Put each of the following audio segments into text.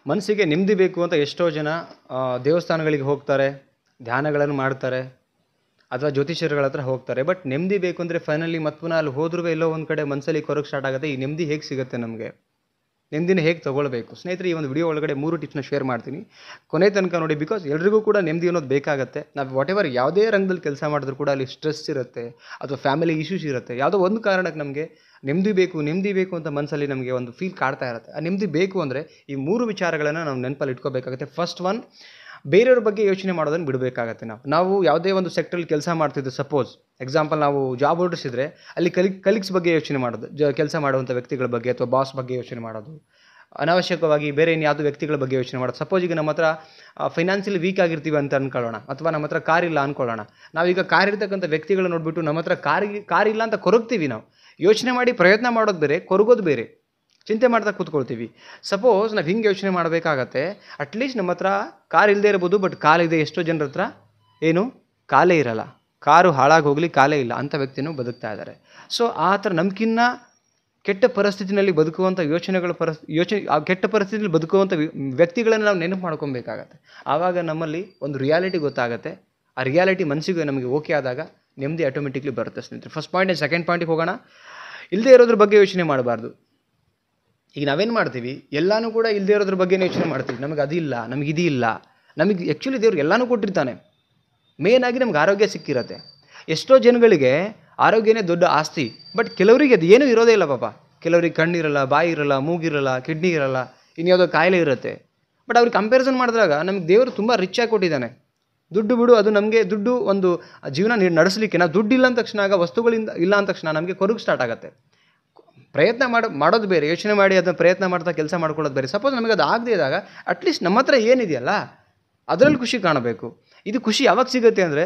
ಮನಸ್ಸಿಗೆ ನೆಮ್ಮದಿ ಬೇಕು ಅಂತ ಎಷ್ಟೋ ಜನ ದೇವಸ್ಥಾನಗಳಿಗೆ ಹೋಗ್ತಾರೆ, ಧ್ಯಾನಗಳನ್ನು ಮಾಡ್ತಾರೆ ಅಥವಾ ಜ್ಯೋತಿಷ್ಯರುಗಳ ಹತ್ರ ಹೋಗ್ತಾರೆ. ಬಟ್ ನೆಮ್ಮದಿ ಬೇಕು ಅಂದರೆ ಫೈನಲಿ ಮತ್ತೆ ಪುನಃ ಅಲ್ಲಿ ಹೋದ್ರೂ ಎಲ್ಲೋ ಒಂದು ಕಡೆ ಮನಸ್ಸಲ್ಲಿ ಕೊರಗೆ ಸ್ಟಾರ್ಟ್ ಆಗುತ್ತೆ. ಈ ನೆಮ್ಮದಿ ಹೇಗೆ ಸಿಗುತ್ತೆ ನಮಗೆ, ನೆಮ್ಮದಿನ ಹೇಗೆ ತೊಗೊಳ್ಬೇಕು? ಸ್ನೇಹಿತರೆ, ಈ ಒಂದು ವಿಡಿಯೋ ಒಳಗಡೆ 3 ಟಿಪ್ಸ್ನ ಶೇರ್ ಮಾಡ್ತೀನಿ, ಕೊನೆ ತನಕ ನೋಡಿ. ಬಿಕಾಸ್ ಎಲ್ರಿಗೂ ಕೂಡ ನೆಮ್ಮದಿ ಅನ್ನೋದು ಬೇಕಾಗುತ್ತೆ. ನಾವು ವಾಟ್ ಎವರ್ ಯಾವುದೇ ರಂಗದಲ್ಲಿ ಕೆಲಸ ಮಾಡಿದ್ರು ಕೂಡ ಅಲ್ಲಿ ಸ್ಟ್ರೆಸ್ ಇರುತ್ತೆ ಅಥವಾ ಫ್ಯಾಮಿಲಿ ಇಶ್ಯೂಸ್ ಇರುತ್ತೆ. ಯಾವುದೋ ಒಂದು ಕಾರಣಕ್ಕೆ ನಮಗೆ ನೆಮ್ಮದಿ ಬೇಕು ಅಂತ ಮನಸ್ಸಲ್ಲಿ ನಮಗೆ ಒಂದು ಫೀಲ್ ಕಾಡ್ತಾ ಇರುತ್ತೆ. ಆ ನೆಮ್ಮದಿ ಬೇಕು ಅಂದರೆ ಈ 3 ವಿಚಾರಗಳನ್ನು ನಾವು ನೆನಪಲ್ಲಿ ಇಟ್ಕೋಬೇಕಾಗುತ್ತೆ. ಫಸ್ಟ್ ಒನ್, ಬೇರೆಯವ್ರ ಬಗ್ಗೆ ಯೋಚನೆ ಮಾಡೋದನ್ನು ಬಿಡಬೇಕಾಗತ್ತೆ. ನಾವು ಯಾವುದೇ ಒಂದು ಸೆಕ್ಟ್ರಲ್ಲಿ ಕೆಲಸ ಮಾಡ್ತಿದ್ದು, ಸಪೋಸ್ ಎಕ್ಸಾಂಪಲ್ ನಾವು ಜಾಬ್ ಹೊರಡಿಸಿದ್ರೆ ಅಲ್ಲಿ ಕಲೀಗ್ಸ್ ಬಗ್ಗೆ ಯೋಚನೆ ಮಾಡೋದು, ಕೆಲಸ ಮಾಡುವಂಥ ವ್ಯಕ್ತಿಗಳ ಬಗ್ಗೆ ಅಥವಾ ಬಾಸ್ ಬಗ್ಗೆ ಯೋಚನೆ ಮಾಡೋದು, ಅನಾವಶ್ಯಕವಾಗಿ ಬೇರೆ ಇನ್ಯಾವುದೋ ವ್ಯಕ್ತಿಗಳ ಬಗ್ಗೆ ಯೋಚನೆ ಮಾಡೋದು. ಸಪೋಸ್ ಈಗ ನಮ್ಮ ಹತ್ರ ಫೈನಾನ್ಷಿಯಲಿ ವೀಕ್ ಆಗಿರ್ತೀವಿ ಅಂತ ಅಂದ್ಕೊಳ್ಳೋಣ, ಅಥವಾ ನಮ್ಮ ಹತ್ರ ಕಾರ್ ಇಲ್ಲ ಅಂದ್ಕೊಳ್ಳೋಣ. ನಾವೀಗ ಕಾರ್ ಇರ್ತಕ್ಕಂಥ ವ್ಯಕ್ತಿಗಳನ್ನ ನೋಡಿಬಿಟ್ಟು ನಮ್ಮ ಹತ್ರ ಕಾರ್ ಇಲ್ಲ ಅಂತ ಕೊರಗ್ತೀವಿ. ನಾವು ಯೋಚನೆ ಮಾಡಿ ಪ್ರಯತ್ನ ಮಾಡೋದು ಬೇರೆ, ಕೊರಗೋದು ಬೇರೆ, ಚಿಂತೆ ಮಾಡ್ತಾ ಕೂತ್ಕೊಳ್ತೀವಿ. ಸಪೋಸ್ ನಾವು ಹಿಂಗೆ ಯೋಚನೆ ಮಾಡಬೇಕಾಗತ್ತೆ, ಅಟ್ಲೀಸ್ಟ್ ನಮ್ಮ ಹತ್ರ ಕಾರ್ ಇಲ್ಲದೆ ಇರ್ಬೋದು, ಬಟ್ ಕಾಲಿದೆ. ಎಷ್ಟೋ ಜನರ ಹತ್ರ ಏನು ಕಾಲೇ ಇರಲ್ಲ, ಕಾರು ಹಾಳಾಗಿ ಹೋಗಲಿ ಕಾಲೇ ಇಲ್ಲ ಅಂಥ ವ್ಯಕ್ತಿನೂ ಬದುಕ್ತಾ ಇದ್ದಾರೆ. ಸೊ ಆ ಥರ ನಮ್ಗಿನ್ನ ಕೆಟ್ಟ ಪರಿಸ್ಥಿತಿನಲ್ಲಿ ಬದುಕುವಂಥ ಕೆಟ್ಟ ಪರಿಸ್ಥಿತಿಯಲ್ಲಿ ಬದುಕುವಂಥ ವ್ಯಕ್ತಿಗಳನ್ನು ನಾವು ನೆನಪು ಮಾಡ್ಕೊಬೇಕಾಗತ್ತೆ. ಆವಾಗ ನಮ್ಮಲ್ಲಿ ಒಂದು ರಿಯಾಲಿಟಿ ಗೊತ್ತಾಗುತ್ತೆ. ಆ ರಿಯಾಲಿಟಿ ಮನಸ್ಸಿಗೆ ನಮಗೆ ಓಕೆ ಆದಾಗ ನೆಮ್ಮದಿ ಆಟೋಮೆಟಿಕ್ಲಿ ಬರುತ್ತೆ. ಸ್ನೇಹಿತರೆ, ಫಸ್ಟ್ ಪಾಯಿಂಟ್. ಸೆಕೆಂಡ್ ಪಾಯಿಂಟಿಗೆ ಹೋಗೋಣ. ಇಲ್ಲದೆ ಇರೋದ್ರ ಬಗ್ಗೆ ಯೋಚನೆ ಮಾಡಬಾರ್ದು. ಈಗ ನಾವೇನು ಮಾಡ್ತೀವಿ, ಎಲ್ಲನೂ ಕೂಡ ಇಲ್ಲದೆ ಇರೋದ್ರ ಬಗ್ಗೆನೇ ಯೋಚನೆ ಮಾಡ್ತೀವಿ. ನಮಗೆ ಅದಿಲ್ಲ, ನಮಗೆ ಇದಿಲ್ಲ. ನಮಗೆ ಆ್ಯಕ್ಚುಲಿ ದೇವ್ರು ಎಲ್ಲನೂ ಕೊಟ್ಟಿರ್ತಾನೆ. ಮೇಯ್ನಾಗಿ ನಮ್ಗೆ ಆರೋಗ್ಯ ಸಿಕ್ಕಿರತ್ತೆ. ಎಷ್ಟೋ ಜನಗಳಿಗೆ ಆರೋಗ್ಯನೇ ದೊಡ್ಡ ಆಸ್ತಿ, ಬಟ್ ಕೆಲವರಿಗೆ ಅದು ಏನೂ ಇರೋದೇ ಇಲ್ಲ ಪಾಪ. ಕೆಲವರಿಗೆ ಕಣ್ಣಿರಲ್ಲ, ಬಾಯಿ ಇರಲ್ಲ, ಮೂಗಿರಲ್ಲ, ಕಿಡ್ನಿ ಇರಲ್ಲ, ಇನ್ಯಾವುದೋ ಕಾಯಿಲೆ ಇರುತ್ತೆ. ಬಟ್ ಅವ್ರಿಗೆ ಕಂಪ್ಯಾರಿಸನ್ ಮಾಡಿದಾಗ ನಮಗೆ ದೇವರು ತುಂಬ ರಿಚಾಗಿ ಕೊಟ್ಟಿದ್ದಾನೆ. ದುಡ್ಡು ಬಿಡು, ಅದು ನಮಗೆ ದುಡ್ಡು ಒಂದು ಜೀವನ ನಡೆಸಲಿಕ್ಕೆ. ನಾವು ದುಡ್ಡು ಇಲ್ಲ ಅಂದ ತಕ್ಷಣ, ಆಗ ವಸ್ತುಗಳಿಂದ ಇಲ್ಲ ಅಂದ ತಕ್ಷಣ ನಮಗೆ ಕೊರಗು ಸ್ಟಾರ್ಟ್ ಆಗುತ್ತೆ. ಪ್ರಯತ್ನ ಮಾಡೋದು ಬೇರೆ, ಯೋಚನೆ ಮಾಡಿ ಅದನ್ನು ಪ್ರಯತ್ನ ಮಾಡ್ತಾ ಕೆಲಸ ಮಾಡ್ಕೊಳ್ಳೋದು ಬೇರೆ. ಸಪೋಸ್ ನಮಗೆ ಅದು ಆಗದೇ ಇದ್ದಾಗ ಅಟ್ಲೀಸ್ಟ್ ನಮ್ಮ ಹತ್ರ ಏನಿದೆಯಲ್ಲ ಅದರಲ್ಲಿ ಖುಷಿ ಕಾಣಬೇಕು. ಇದು ಖುಷಿ ಯಾವಾಗ ಸಿಗುತ್ತೆ ಅಂದರೆ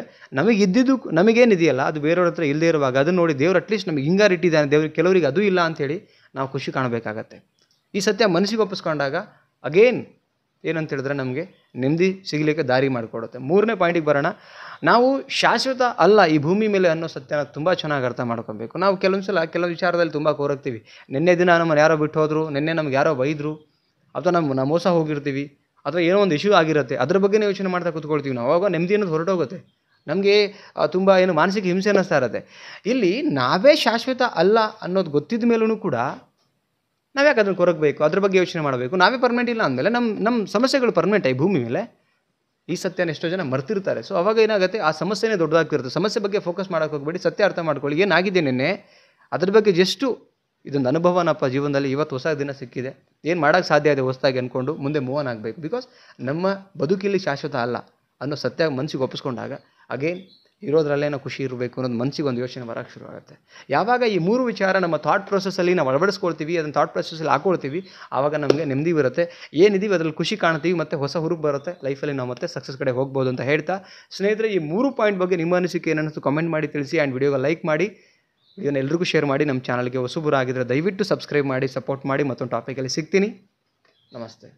ನಮಗೇನಿದೆಯಲ್ಲ ಅದು ಬೇರೆಯವ್ರ ಹತ್ರ ಇಲ್ಲದೇ ಇರುವಾಗ ಅದನ್ನು ನೋಡಿ ದೇವ್ರು ಅಟ್ಲೀಸ್ಟ್ ನಮಗೆ ಹಿಂಗಾರು ಇಟ್ಟಿದ್ದಾನೆ, ದೇವ್ರಿಗೆ ಕೆಲವರಿಗೆ ಅದು ಇಲ್ಲ ಅಂಥೇಳಿ ನಾವು ಖುಷಿ ಕಾಣಬೇಕಾಗತ್ತೆ. ಈ ಸತ್ಯ ಮನಸ್ಸಿಗೆ ಒಪ್ಪಿಸ್ಕೊಂಡಾಗ ಅಗೇನ್ ಏನಂತ ಹೇಳಿದ್ರೆ ನಮಗೆ ನೆಮ್ಮದಿ ಸಿಗಲಿಕ್ಕೆ ದಾರಿ ಮಾಡಿಕೊಡುತ್ತೆ. 3ನೇ ಪಾಯಿಂಟಿಗೆ ಬರೋಣ. ನಾವು ಶಾಶ್ವತ ಅಲ್ಲ ಈ ಭೂಮಿ ಮೇಲೆ ಅನ್ನೋ ಸತ್ಯನ ತುಂಬ ಚೆನ್ನಾಗಿ ಅರ್ಥ ಮಾಡ್ಕೊಬೇಕು. ನಾವು ಕೆಲವು ವಿಚಾರದಲ್ಲಿ ತುಂಬ ಕೊರಗ್ತೀವಿ. ನಿನ್ನೆ ದಿನ ನಮ್ಮನ್ನು ಯಾರೋ ಬಿಟ್ಟು ಹೋದರು, ನಿನ್ನೆ ನಮ್ಗೆ ಯಾರೋ ಬೈದರು, ಅಥವಾ ನಾವು ಮೋಸ ಹೋಗಿರ್ತೀವಿ, ಅಥವಾ ಏನೋ ಒಂದು ಇಶ್ಯೂ ಆಗಿರುತ್ತೆ, ಅದ್ರ ಬಗ್ಗೆನೇ ಯೋಚನೆ ಮಾಡ್ತಾ ಕೂತ್ಕೊಳ್ತೀವಿ. ನಾವು ಅವಾಗ ನೆಮ್ಮದಿ ಅನ್ನೋದು ಹೊರಟೋಗುತ್ತೆ. ನಮಗೆ ತುಂಬ ಮಾನಸಿಕ ಹಿಂಸೆ ಅನ್ನಿಸ್ತಾ ಇರುತ್ತೆ. ಇಲ್ಲಿ ನಾವೇ ಶಾಶ್ವತ ಅಲ್ಲ ಅನ್ನೋದು ಗೊತ್ತಿದ್ದ ಮೇಲೂ ಕೂಡ ನಾವ್ಯಾಕೆ ಅದನ್ನು ಕೊರಗಬೇಕು, ಅದ್ರ ಬಗ್ಗೆ ಯೋಚನೆ ಮಾಡಬೇಕು? ನಾವೇ ಪರ್ಮನೆಂಟ್ ಇಲ್ಲ ಅಂದಮೇಲೆ ನಮ್ಮ ಸಮಸ್ಯೆಗಳು ಪರ್ಮನೆಂಟ್ ಈ ಭೂಮಿ ಮೇಲೆ. ಈ ಸತ್ಯನ ಎಷ್ಟೋ ಜನ ಮರ್ತಿರ್ತಾರೆ. ಸೊ ಅವಾಗ ಏನಾಗುತ್ತೆ, ಆ ಸಮಸ್ಯೆನೇ ದೊಡ್ಡದಾಗ್ತಿರುತ್ತೆ. ಸಮಸ್ಯೆ ಬಗ್ಗೆ ಫೋಕಸ್ ಮಾಡೋಕೆ ಹೋಗ್ಬೇಡಿ, ಸತ್ಯ ಅರ್ಥ ಮಾಡ್ಕೊಳ್ಳಿ. ಏನಾಗಿದೆ ನಿನ್ನೆ ಅದ್ರ ಬಗ್ಗೆ ಇದೊಂದು ಅನುಭವನಪ್ಪ ಜೀವನದಲ್ಲಿ, ಇವತ್ತು ಹೊಸ ದಿನ ಸಿಕ್ಕಿದೆ, ಏನು ಮಾಡೋಕ್ಕೆ ಸಾಧ್ಯ ಇದೆ ಹೊಸದಾಗಿ ಅಂದ್ಕೊಂಡು ಮುಂದೆ ಮೂವ್ ಆನ್ ಆಗಬೇಕು. ಬಿಕಾಸ್ ನಮ್ಮ ಬದುಕಿಲ್ಲಿ ಶಾಶ್ವತ ಅಲ್ಲ ಅನ್ನೋ ಸತ್ಯ ಮನಸ್ಸಿಗೆ ಒಪ್ಪಿಸ್ಕೊಂಡಾಗ ಅಗೇನ್ ಇರೋದ್ರಲ್ಲೇ ನಾವು ಖುಷಿ ಇರಬೇಕು ಅನ್ನೋದು ಮನಸ್ಸಿಗೆ ಒಂದು ಯೋಚನೆ ಬರೋಕ್ಕೆ ಶುರು ಆಗುತ್ತೆ. ಯಾವಾಗ ಈ 3 ವಿಚಾರ ನಮ್ಮ ಥಾಟ್ ಪ್ರೊಸೆಸ್ಸಲ್ಲಿ ನಾವು ಅಳವಡಿಸ್ಕೊಳ್ತೀವಿ, ಅದನ್ನು ಥಾಟ್ ಪ್ರೊಸೆಸ್ಸಲ್ಲಿ ಹಾಕೊಳ್ತೀವಿ, ಆವಾಗ ನಮಗೆ ನೆಮ್ಮದಿ ಬರುತ್ತೆ. ಏನಿದೀವಿ ಅದರಲ್ಲಿ ಖುಷಿ ಕಾಣ್ತೀವಿ, ಮತ್ತು ಹೊಸ ಹುರುಪು ಬರುತ್ತೆ ಲೈಫಲ್ಲಿ. ನಾವು ಮತ್ತೆ ಸಕ್ಸಸ್ ಕಡೆ ಹೋಗ್ಬೋದು ಅಂತ ಹೇಳ್ತಾ, ಸ್ನೇಹಿತರೆ, ಈ 3 ಪಾಯಿಂಟ್ ಬಗ್ಗೆ ನಿಮ್ಮ ಅನಿಸಿಕೆ ಏನನ್ನಿಸ್ತು ಕಮೆಂಟ್ ಮಾಡಿ ತಿಳಿಸಿ. ಆ್ಯಂಡ್ ವಿಡಿಯೋಗೆ ಲೈಕ್ ಮಾಡಿ, ಇದನ್ನು ಎಲ್ರಿಗೂ ಶೇರ್ ಮಾಡಿ. ನಮ್ಮ ಚಾನಲ್ಗೆ ಹೊಸಬರಾಗಿದ್ದರೆ ದಯವಿಟ್ಟು ಸಬ್ಸ್ಕ್ರೈಬ್ ಮಾಡಿ, ಸಪೋರ್ಟ್ ಮಾಡಿ. ಮತ್ತೊಂದು ಟಾಪಿಕಲ್ಲಿ ಸಿಗ್ತೀನಿ. ನಮಸ್ತೆ.